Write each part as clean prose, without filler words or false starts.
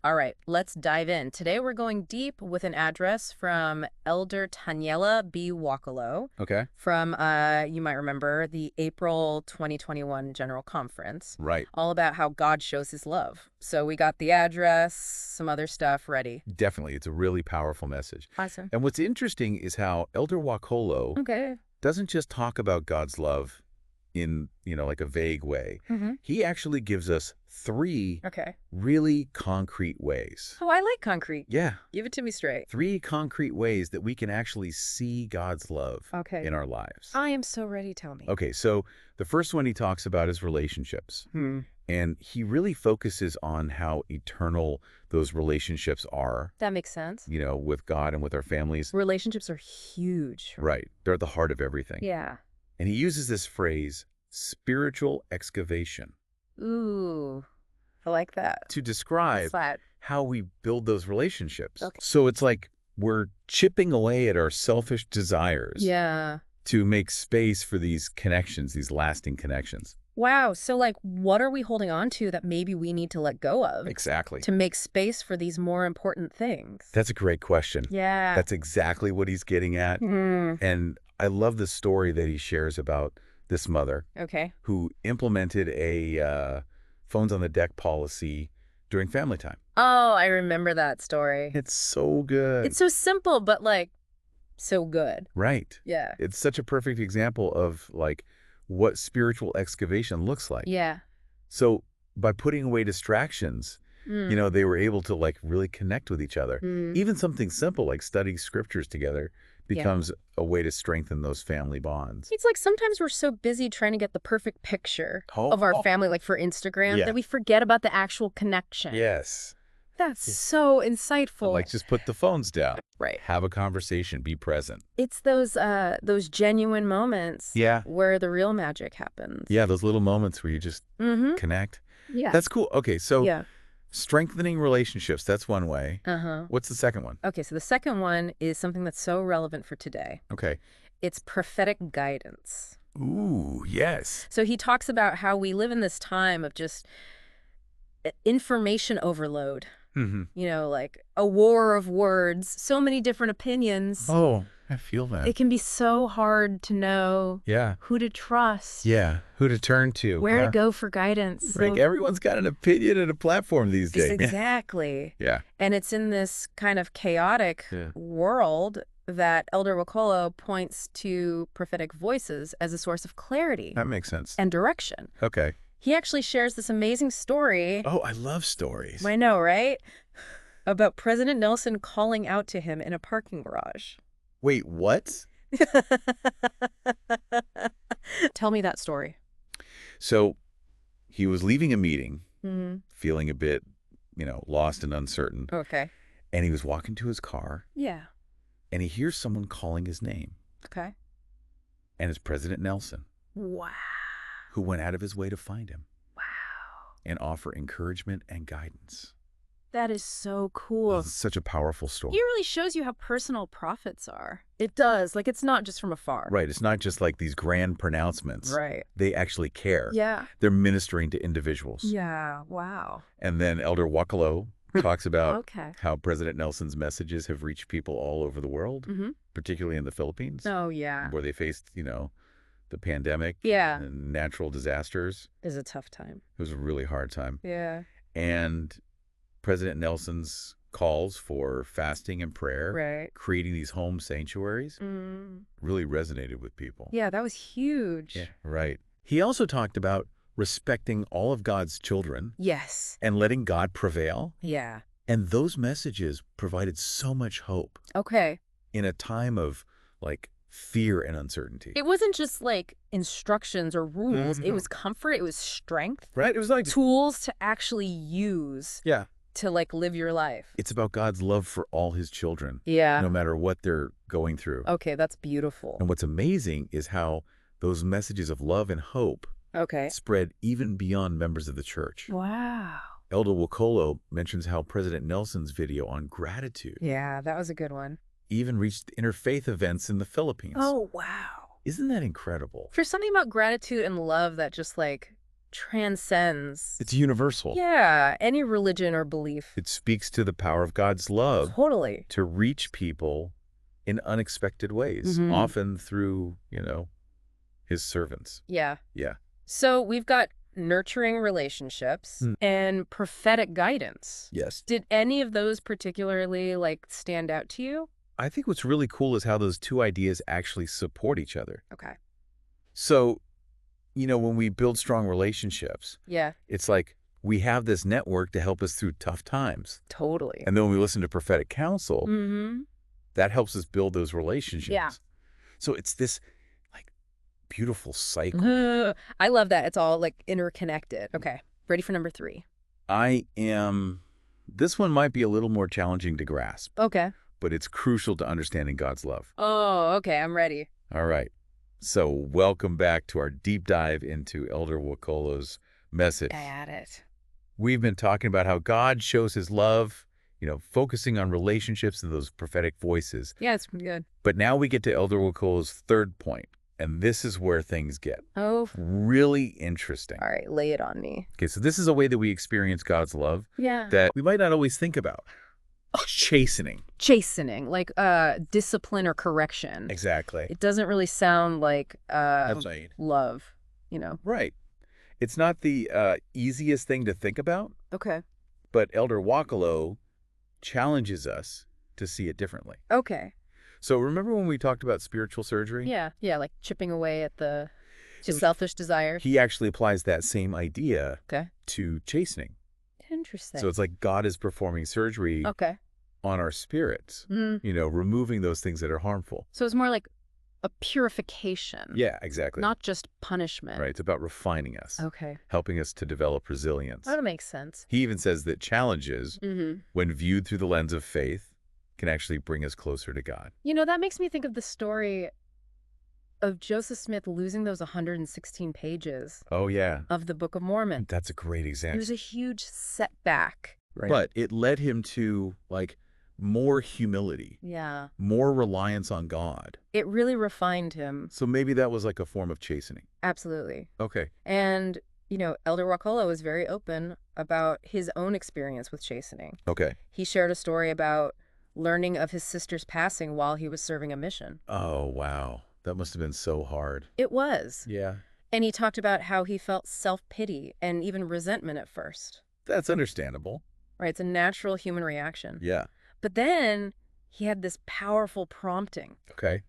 All right, let's dive in. Today we're going deep with an address from Elder Taniela B. Wakolo Okay. from, you might remember, the April 2021 General Conference, Right. all about how God shows his love. So we got the address, some other stuff ready. Definitely. It's a really powerful message. Awesome. And what's interesting is how Elder Wakolo Okay. doesn't just talk about God's love in, like a vague way. Mm-hmm. He actually gives us three Okay. really concrete ways. Oh, I like concrete. Yeah. Give it to me straight. Three concrete ways that we can actually see God's love Okay. in our lives. I am so ready, tell me. Okay, so the first one he talks about is relationships. And he really focuses on how eternal those relationships are, That makes sense. with God and with our families. Relationships are huge. Right. They're at the heart of everything. Yeah. And he uses this phrase, spiritual excavation, Ooh, I like that. to describe What's that? how we build those relationships. Okay. So it's like we're chipping away at our selfish desires Yeah. to make space for these connections, these lasting connections. Wow. So, like, what are we holding on to that maybe we need to let go of Exactly. to make space for these more important things? That's a great question. Yeah. That's exactly what he's getting at. And I love the story that he shares about this mother Okay. who implemented a phones on the deck policy during family time. Oh, I remember that story. It's so good. It's so simple, but, like, so good. Right. Yeah. It's such a perfect example of like what spiritual excavation looks like. Yeah. So by putting away distractions, they were able to like really connect with each other. Even something simple like studying scriptures together becomes a way to strengthen those family bonds. It's like sometimes we're so busy trying to get the perfect picture of our family, like for Instagram, that we forget about the actual connection. Yes. That's so insightful. Like just put the phones down. Right. Have a conversation. Be present. It's those genuine moments where the real magic happens. Yeah, those little moments where you just connect. Yeah. That's cool. Okay, so Yeah. strengthening relationships, that's one way. What's the second one? Okay, so the second one is something that's so relevant for today. Okay. It's prophetic guidance. Ooh, yes. So he talks about how we live in this time of just information overload. Like a war of words, so many different opinions. Oh, I feel that. It can be so hard to know who to trust. Yeah, who to turn to. Where to go for guidance. Like everyone's got an opinion and a platform these days. Exactly. Yeah. And it's in this kind of chaotic world that Elder Wakolo points to prophetic voices as a source of clarity. That makes sense. And direction. Okay. He actually shares this amazing story. Oh, I love stories. I know, right? About President Nelson calling out to him in a parking garage. Wait, what? Tell me that story. So he was leaving a meeting, feeling a bit, lost and uncertain. Okay. And he was walking to his car. Yeah. And he hears someone calling his name. Okay. And it's President Nelson. Wow. Who went out of his way to find him. Wow. And offer encouragement and guidance. That is so cool. It's such a powerful story. It really shows you how personal prophets are. It does. Like, it's not just from afar. Right. It's not just like these grand pronouncements. Right. They actually care. Yeah. They're ministering to individuals. Yeah. Wow. And then Elder Wakolo talks about Okay. how President Nelson's messages have reached people all over the world, particularly in the Philippines. Oh, yeah. Where they faced, the pandemic. Yeah. And natural disasters. It's a tough time. It was a really hard time. Yeah. And President Nelson's calls for fasting and prayer, creating these home sanctuaries, really resonated with people. Yeah, that was huge. Yeah, right. He also talked about respecting all of God's children. Yes. And letting God prevail. Yeah. And those messages provided so much hope. Okay. In a time of, like, fear and uncertainty. It wasn't just like instructions or rules. It was comfort. It was strength. Right. It was like tools to actually use. Yeah. To like live your life. It's about God's love for all his children. Yeah. No matter what they're going through. Okay, that's beautiful. And what's amazing is how those messages of love and hope spread even beyond members of the church. Wow. Elder Wakolo mentions how President Nelson's video on gratitude. Yeah, that was a good one. Even reached interfaith events in the Philippines. Oh, wow. Isn't that incredible? There's something about gratitude and love that just like transcends. It's universal. Yeah, any religion or belief. It speaks to the power of God's love Totally. to reach people in unexpected ways, often through, his servants. Yeah. Yeah. So we've got nurturing relationships and prophetic guidance. Yes. Did any of those particularly, stand out to you? I think what's really cool is how those two ideas actually support each other. Okay. So, when we build strong relationships, Yeah. it's like we have this network to help us through tough times. Totally. And then when we listen to prophetic counsel, that helps us build those relationships. Yeah. So it's this beautiful cycle. I love that. It's all interconnected. Okay. Ready for number 3. This one might be a little more challenging to grasp. Okay. But it's crucial to understanding God's love. Oh, okay. I'm ready. All right. So welcome back to our deep dive into Elder Wakolo's message. At it. We've been talking about how God shows his love, focusing on relationships and those prophetic voices. Yeah, it's good. But now we get to Elder Wakolo's third point, and this is where things get really interesting. All right, lay it on me. Okay, so this is a way that we experience God's love that we might not always think about. Chastening. Chastening, like discipline or correction. Exactly. It doesn't really sound like love, Right. It's not the easiest thing to think about. Okay. But Elder Wakolo challenges us to see it differently. Okay. So remember when we talked about spiritual surgery? Yeah, like chipping away at the selfish desires. He actually applies that same idea Okay. to chastening. Interesting. So it's like God is performing surgery on our spirits, removing those things that are harmful. So it's more like a purification. Yeah, exactly. Not just punishment. Right. It's about refining us. Okay. Helping us to develop resilience. That makes sense. He even says that challenges, when viewed through the lens of faith, can actually bring us closer to God. That makes me think of the story of Joseph Smith losing those 116 pages. Oh, yeah. Of the Book of Mormon. That's a great example. It was a huge setback. Right. But it led him to, more humility. Yeah. More reliance on God. It really refined him. So maybe that was like a form of chastening. Absolutely. Okay. And, Elder Wakolo was very open about his own experience with chastening. Okay. He shared a story about learning of his sister's passing while he was serving a mission. Oh, wow. That must have been so hard. It was. Yeah. And he talked about how he felt self-pity and even resentment at first. That's understandable. Right. It's a natural human reaction. Yeah. But then he had this powerful prompting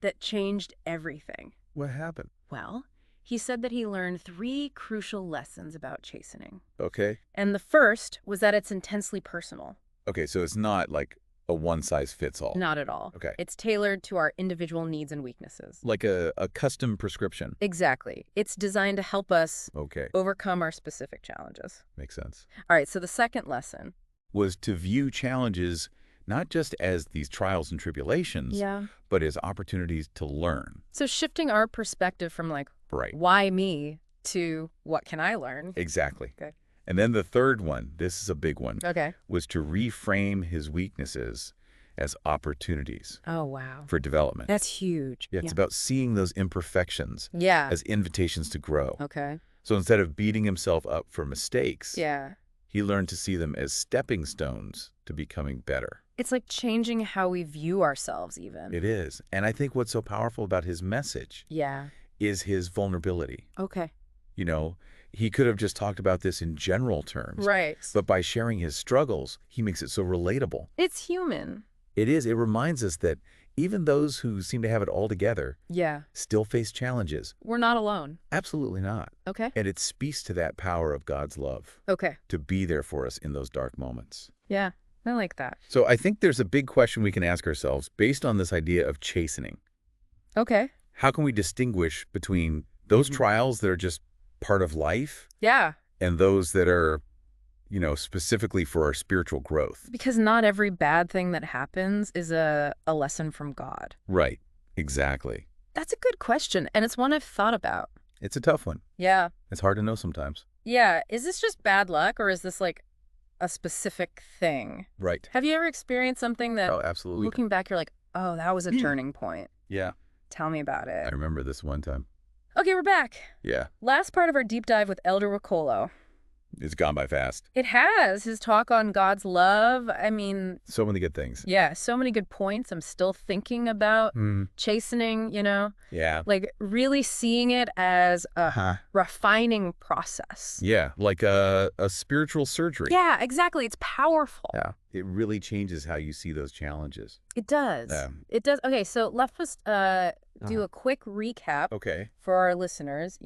that changed everything. What happened? Well, he said that he learned 3 crucial lessons about chastening. Okay. And the first was that it's intensely personal. Okay, so it's not like a one-size-fits-all. Not at all. Okay. It's tailored to our individual needs and weaknesses. Like a custom prescription. Exactly. It's designed to help us overcome our specific challenges. Makes sense. All right, so the second lesson was to view challenges not just as these trials and tribulations, but as opportunities to learn. So shifting our perspective from why me to what can I learn? Exactly. Okay. And then the third one, this is a big one, Okay. was to reframe his weaknesses as opportunities. Oh, wow. For development. That's huge. Yeah, it's about seeing those imperfections as invitations to grow. Okay. So instead of beating himself up for mistakes, Yeah. he learned to see them as stepping stones to becoming better. It's like changing how we view ourselves even. It is. And I think what's so powerful about his message is his vulnerability. Okay. He could have just talked about this in general terms. Right. But by sharing his struggles, he makes it so relatable. It's human. It is. It reminds us that even those who seem to have it all together still face challenges. We're not alone. Absolutely not. Okay. And it speaks to that power of God's love. Okay. To be there for us in those dark moments. Yeah, I like that. So I think there's a big question we can ask ourselves based on this idea of chastening. Okay. How can we distinguish between those trials that are just part of life? Yeah. And those that are, specifically for our spiritual growth? Because not every bad thing that happens is a lesson from God. Right. Exactly. That's a good question, and it's one I've thought about. It's a tough one. Yeah. It's hard to know sometimes. Yeah. Is this just bad luck, or is this like a specific thing? Right. Have you ever experienced something that, absolutely. Looking back, you're like, oh, that was a turning point? Yeah. Tell me about it. I remember this one time. Okay, we're back. Yeah. Last part of our deep dive with Elder Wakolo. It's gone by fast. It has. His talk on God's love. I mean, So many good things. yeah, so many good points. I'm still thinking about chastening, Yeah. like really seeing it as a refining process. Yeah, like a spiritual surgery. Yeah, exactly. It's powerful. Yeah. It really changes how you see those challenges. It does. Yeah. It does. Okay, so let's just do a quick recap for our listeners.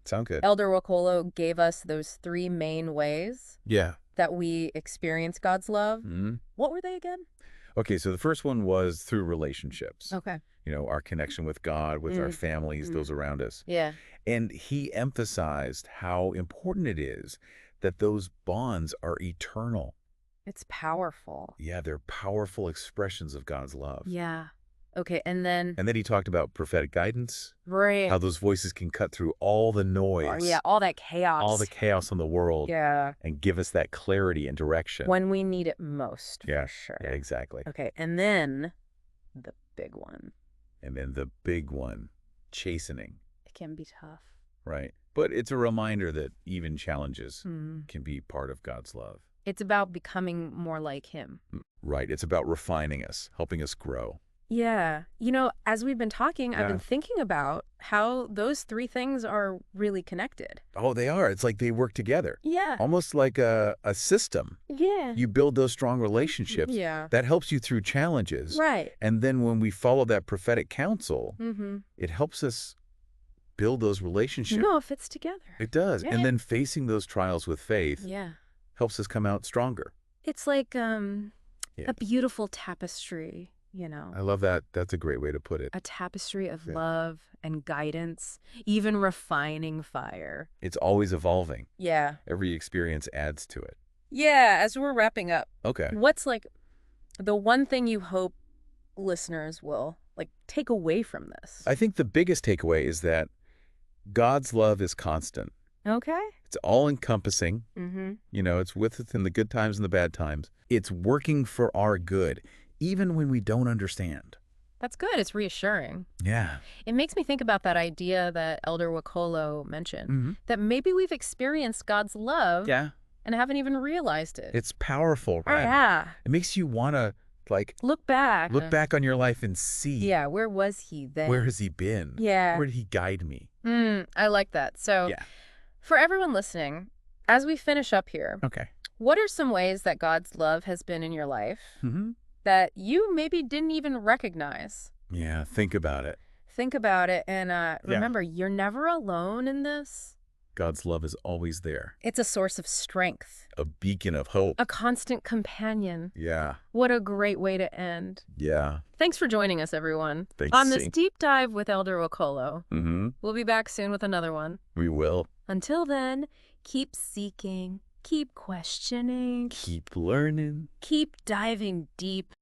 Sound good. Elder Wakolo gave us those 3 main ways that we experience God's love. What were they again? Okay, so the first one was through relationships. Okay. Our connection with God, with our families, those around us. Yeah. And he emphasized how important it is that those bonds are eternal. It's powerful. Yeah, they're powerful expressions of God's love. Yeah. Okay, and then he talked about prophetic guidance. Right. How those voices can cut through all the noise. Yeah, all that chaos. All the chaos in the world. Yeah. And give us that clarity and direction. When we need it most. Yeah, for sure. Yeah, exactly. Okay, and then the big one. And then the big one, chastening. It can be tough. Right. But it's a reminder that even challenges can be part of God's love. It's about becoming more like him. Right. It's about refining us, helping us grow. Yeah. As we've been talking, I've been thinking about how those 3 things are really connected. Oh, they are. It's like they work together. Yeah. Almost like a system. Yeah. You build those strong relationships. Yeah. That helps you through challenges. Right. And then when we follow that prophetic counsel, it helps us build those relationships. No, it fits together. It does. Yeah. And then facing those trials with faith helps us come out stronger. It's like a beautiful tapestry. I love that. That's a great way to put it. A tapestry of love and guidance, even refining fire. It's always evolving. Yeah. Every experience adds to it. Yeah, as we're wrapping up. Okay. What's the one thing you hope listeners will take away from this? I think the biggest takeaway is that God's love is constant. Okay. It's all-encompassing. It's with us in the good times and the bad times. It's working for our good, even when we don't understand. That's good. It's reassuring. Yeah. It makes me think about that idea that Elder Wakolo mentioned, that maybe we've experienced God's love and haven't even realized it. It's powerful, right? Yeah. It makes you want to, look back on your life and see. Yeah, where was he then? Where has he been? Yeah. Where did he guide me? I like that. So for everyone listening, as we finish up here, what are some ways that God's love has been in your life that you maybe didn't even recognize? Yeah, think about it. Think about it. And remember, you're never alone in this. God's love is always there. It's a source of strength. A beacon of hope. A constant companion. Yeah. What a great way to end. Yeah. Thanks for joining us, everyone. Thanks. On this deep dive with Elder Wakolo. We'll be back soon with another one. We will. Until then, keep seeking, keep questioning, keep learning, keep diving deep